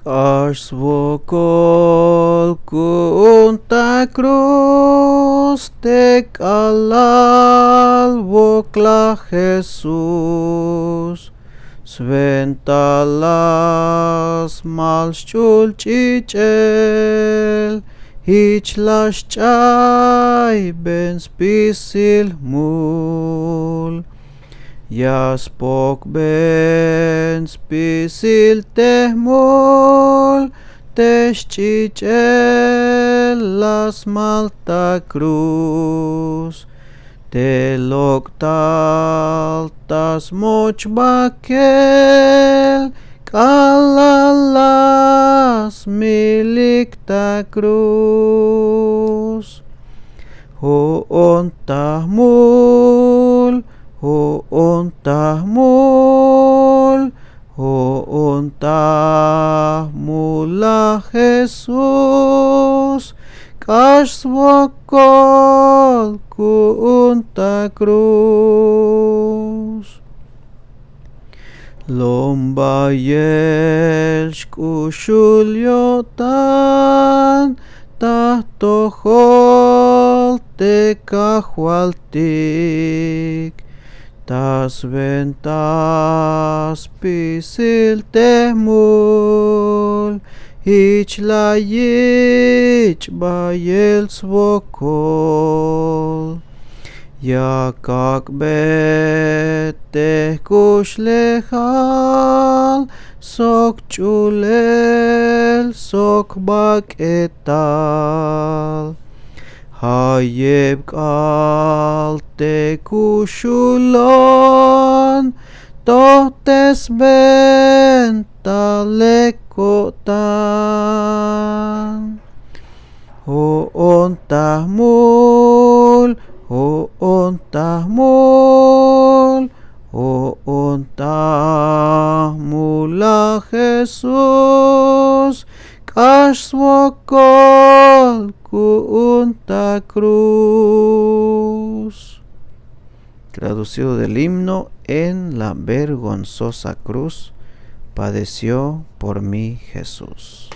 Ashvokol kunta cruz te kalal vokla Jesus Sventalas malchul chichel Hichlas chay ben spisil mul Yaspok ben spisil tehmul Teschicel las malta cruz Teloktal tas moch bakel Kalalas milikta cruz Hoon tahmul Hoon tahmula Jesus Kashvokol kunta cruz Lombayelsh kushulyotan tahtohol tekahualtik Tas ventas pisil tehmul Hichlayich bayel svokol Yakak beteh kushlechal Sok chulel sok baketal Hayeb kal te kushulon Tohtes ben talekotan Hoon tahmul Hoon tahmula Jesus Kashvokol kunta cruz. Traducido del himno: en la vergonzosa cruz padeció por mí Jesús.